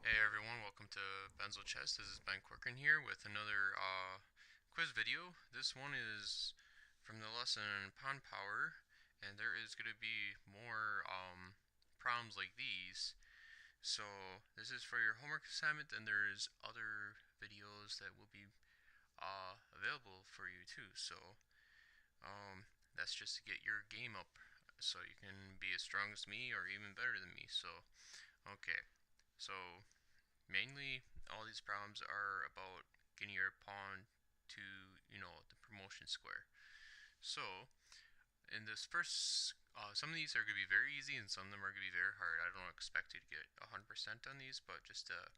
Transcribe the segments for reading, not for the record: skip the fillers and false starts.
Hey everyone, welcome to Benzo Chess. This is Ben Corcoran here with another quiz video. This one is from the lesson Pawn Power, and there is going to be more problems like these. So this is for your homework assignment, and there's other videos that will be available for you too. So that's just to get your game up, so you can be as strong as me or even better than me. So okay, so mainly all these problems are about getting your pawn to, the promotion square. So in this first, some of these are going to be very easy and some of them are going to be very hard. I don't expect you to get 100% on these, but just to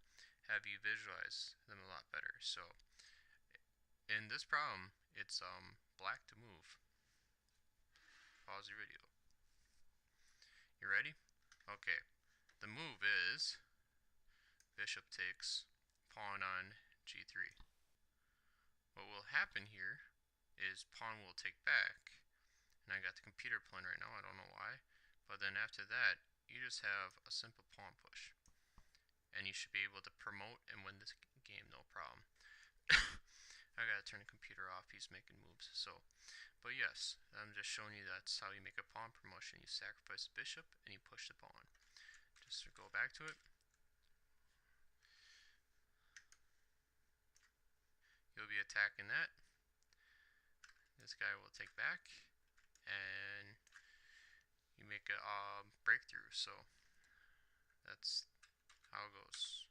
have you visualize them a lot better. So in this problem, it's black to move. Pause your video. You ready? Okay. The move is bishop takes pawn on g3. What will happen here is pawn will take back, and I got the computer playing right now, I don't know why, but then after that, you just have a simple pawn push, and you should be able to promote and win this game no problem. I gotta turn the computer off, he's making moves, but yes, I'm just showing you that's how you make a pawn promotion. You sacrifice the bishop, and you push the pawn. Just to go back to it, you'll be attacking that. This guy will take back, and you make a breakthrough. So that's how it goes.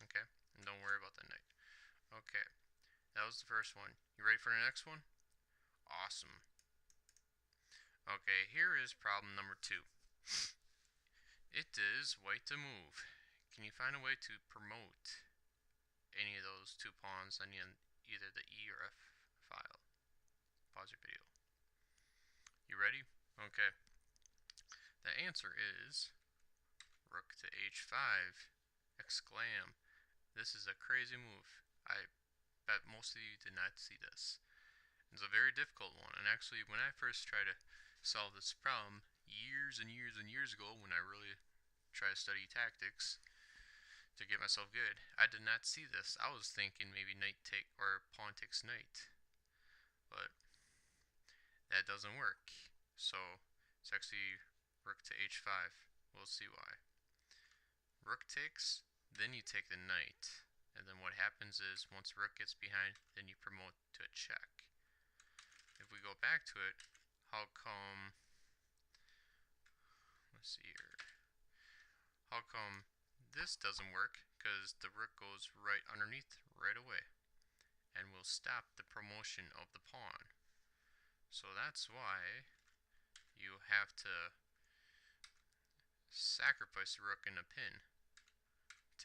Okay, and don't worry about the knight. Okay, that was the first one. You ready for the next one? Awesome. Okay, here is problem number 2. It is white to move. Can you find a way to promote any of those two pawns on either the E or F file? Pause your video. You ready? Okay. The answer is rook to h5, exclam. This is a crazy move. I bet most of you did not see this. It's a very difficult one, and actually when I first tried to solve this problem years and years and years ago, when I really tried to study tactics to get myself good, I did not see this. I was thinking maybe knight take or pawn takes knight, but that doesn't work. So it's actually rook to h5. We'll see why. Rook takes, then you take the knight, and then what happens is once rook gets behind, then you promote to a check. If we go back to it, how come, let's see here, how come this doesn't work? Because the rook goes right underneath right away, and will stop the promotion of the pawn. So that's why you have to sacrifice the rook in a pin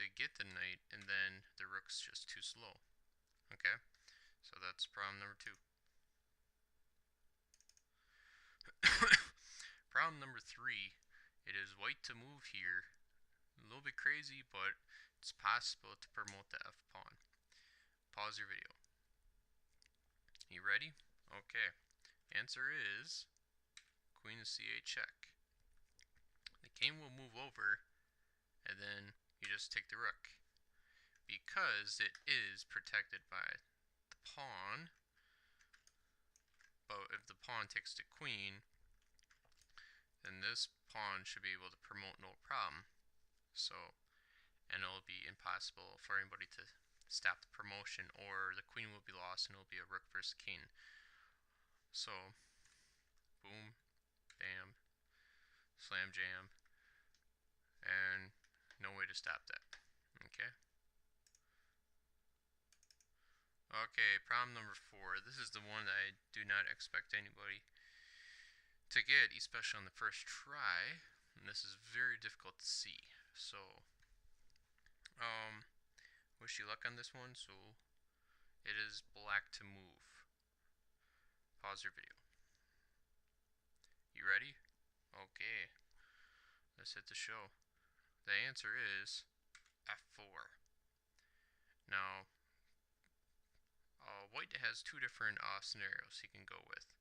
to get the knight, and then the rook's just too slow. Okay, so that's problem number 2. Problem number 3, it is white to move here. A little bit crazy, but it's possible to promote the F pawn. Pause your video. You ready? Okay. Answer is queen to c8 check. The king will move over, and then you just take the rook. Because it is protected by the pawn, but if the pawn takes the queen, then this pawn should be able to promote no problem. So, and it'll be impossible for anybody to stop the promotion, or the queen will be lost and it'll be a rook versus king. So, boom, bam, slam jam, and no way to stop that. Okay? Okay, problem number 4. This is the one that I do not expect anybody to get, especially on the first try. And this is very difficult to see. So, wish you luck on this one. So, it is black to move. Pause your video. You ready? Okay. Let's hit the show. The answer is F4. Now, white has 2 different scenarios he can go with.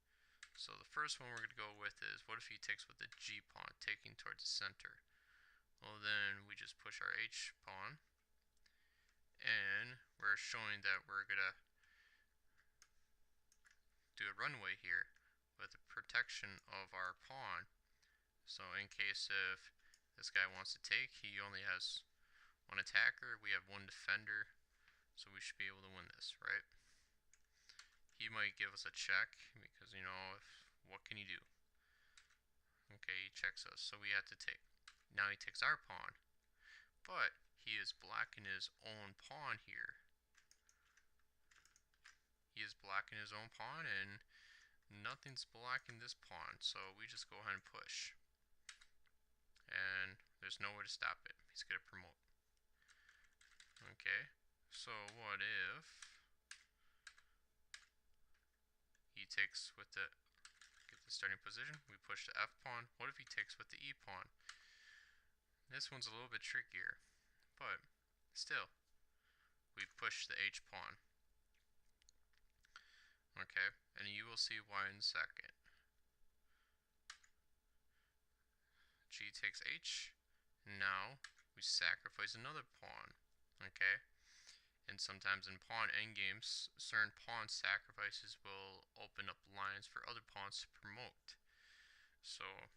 So the first one we're going to go with is, what if he takes with the G pawn, taking towards the center? Well, then we just push push our H pawn, and we're showing that we're gonna do a runaway here with the protection of our pawn. So in case if this guy wants to take, he only has one attacker, we have one defender, so we should be able to win this, right? He might give us a check because, you know, what can he do? Okay, he checks us, so we have to take. Now he takes our pawn, but he is blocking his own pawn here. He is blocking his own pawn, and nothing's blocking this pawn, so we just go ahead and push. And there's no way to stop it. He's going to promote. Okay, so what if he takes with the, get the starting position, we push the F pawn. What if he takes with the E pawn? This one's a little bit trickier, but still, we push the H pawn. Okay, and you will see why in a second. G takes H, now we sacrifice another pawn. Okay, and sometimes in pawn endgames, certain pawn sacrifices will open up lines for other pawns to promote. So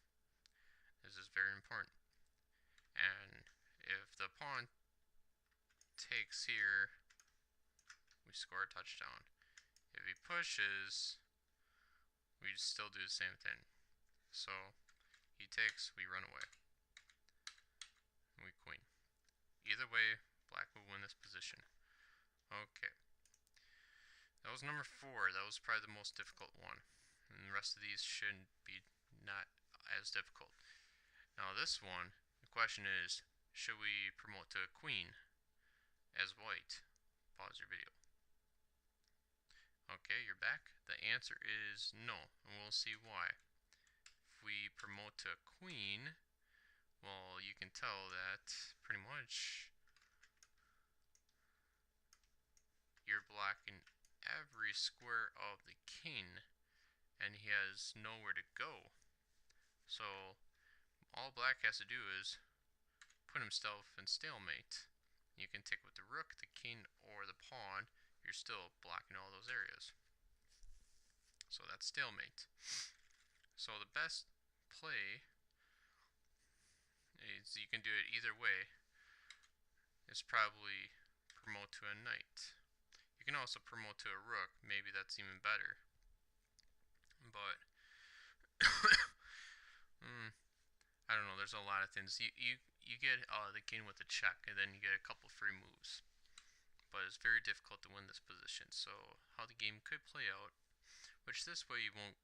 this is very important. And if the pawn takes here, we score a touchdown. If he pushes, we still do the same thing. So he takes, we run away. And we queen. Either way, black will win this position. Okay. That was number 4. That was probably the most difficult one. And the rest of these shouldn't be not as difficult. Now this one, the question is, should we promote to a queen as white? Pause your video. Okay, you're back. The answer is no, and we'll see why. If we promote to a queen, well, you can tell that pretty much you're blocking every square of the king, and he has nowhere to go. So all black has to do is put himself in stalemate. You can take with the rook, the king, or the pawn. You're still blocking all those areas. So that's stalemate. So the best play is, you can do it either way, is probably promote to a knight. You can also promote to a rook, maybe that's even better. But I don't know, there's a lot of things. You get the king with a check, and then you get a couple free moves. But it's very difficult to win this position. So how the game could play out, which this way you won't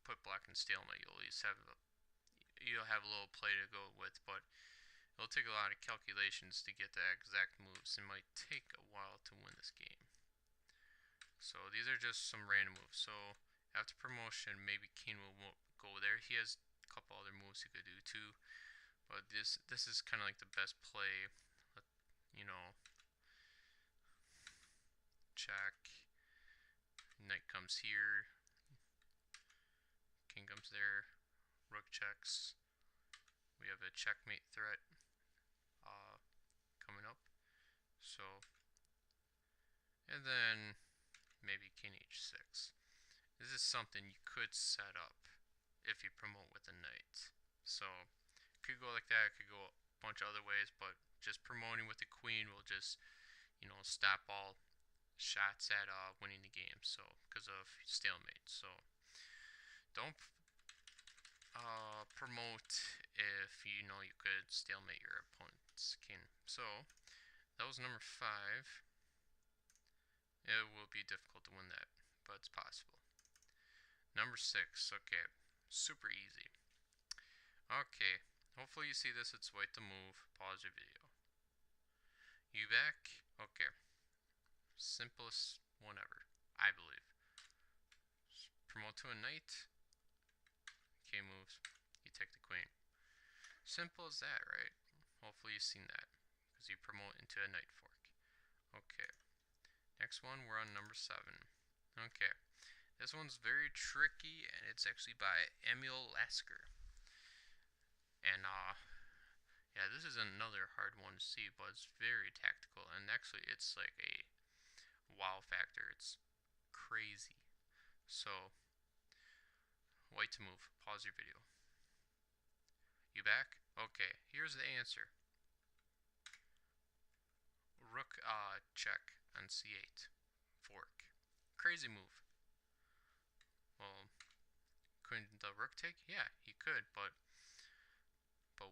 put black in stalemate. You'll at least have a little play to go with, but it'll take a lot of calculations to get the exact moves. It might take a while to win this game. So these are just some random moves. So after promotion, maybe king will go there. He has a couple other moves he could do too, but this is kind of like the best play. You know, check, knight comes here, king comes there, rook checks. We have a checkmate threat coming up. So, and then maybe king h6. This is something you could set up if you promote with a knight. So, it could go like that, it could go a bunch of other ways, but just promoting with the queen will just, you know, stop all shots at winning the game. So, because of stalemate. So, don't promote if you know you could stalemate your opponent's king. So, that was number 5. It will be difficult to win that, but it's possible. Number 6, okay, super easy. Okay, hopefully you see this, it's white to move. Pause your video. You back? Okay. Simplest one ever, I believe. Promote to a knight. King moves. You take the queen. Simple as that, right? Hopefully you've seen that, because you promote into a knight fork. Okay. Next one, we're on number 7. Okay. This one's very tricky, and it's actually by Emil Lasker. And, yeah, this is is another hard one to see, but it's very tactical, and actually it's like a wow factor. It's crazy. So, white to move. Pause your video. You back? Okay, here's the answer. Rook check on c8. Fork. Crazy move. Well, couldn't the rook take? Yeah, he could, but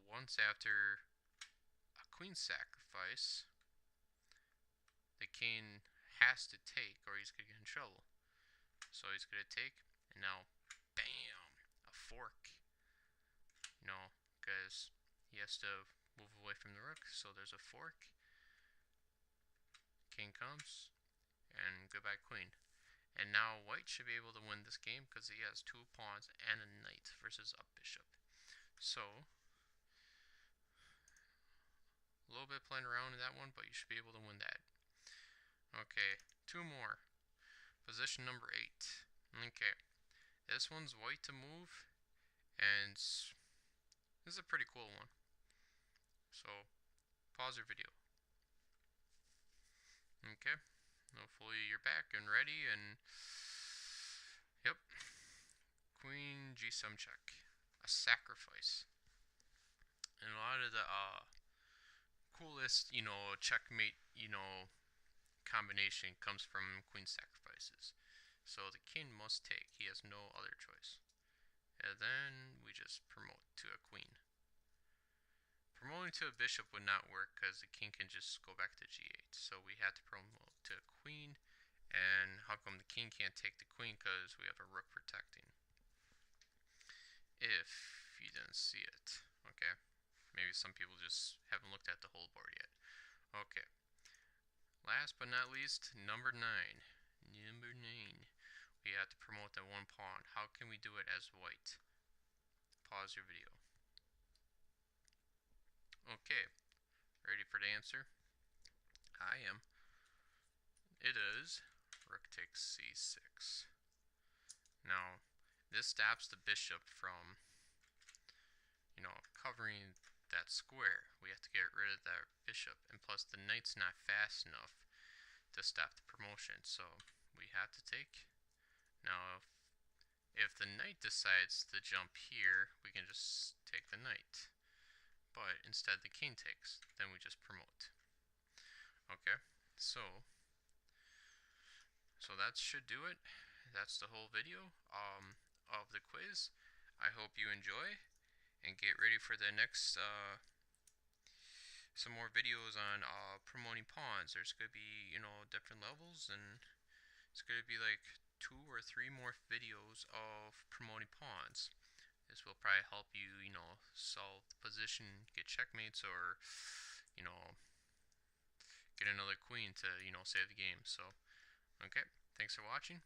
once after a queen sacrifice, the king has to take or he's gonna get in trouble. So he's gonna take, and now, bam, a fork. You know, because he has to move away from the rook, so there's a fork. King comes, and goodbye queen. And now white should be able to win this game because he has 2 pawns and a knight versus a bishop. So, a little bit playing around in that one, but you should be able to win that. Okay, 2 more. Position number 8. Okay, this one's white to move, and this is a pretty cool one. So, pause your video. Okay, hopefully you're back and ready, and yep, queen g7 check, a sacrifice. And a lot of the coolest, checkmate, combination comes from queen sacrifices. So the king must take. He has no other choice. And then we just promote to a queen. Promoting to a bishop would not work because the king can just go back to g8. So we had to promote to a queen. And how come the king can't take the queen? Because we have a rook protecting. If you didn't see it. Okay. Maybe some people just haven't looked at the whole board yet. Okay. Last but not least, number 9. Number 9. We have to promote that 1 pawn. How can we do it as white? Pause your video. Okay. Ready for the answer? I am. It is rook takes c6. Now, this stops the bishop from, covering that square. We have to get rid of that bishop, and plus the knight's not fast enough to stop the promotion, so we have to take. Now, if the knight decides to jump here, we can just take the knight, but instead the king takes, then we just promote. Okay, so that should do it. That's the whole video of the quiz. I hope you enjoy, and get ready for the next some more videos on promoting pawns. There's going to be, different levels, and it's going to be like 2 or 3 more videos of promoting pawns. This will probably help you, solve the position, get checkmates, or, get another queen to, save the game. So, okay, thanks for watching.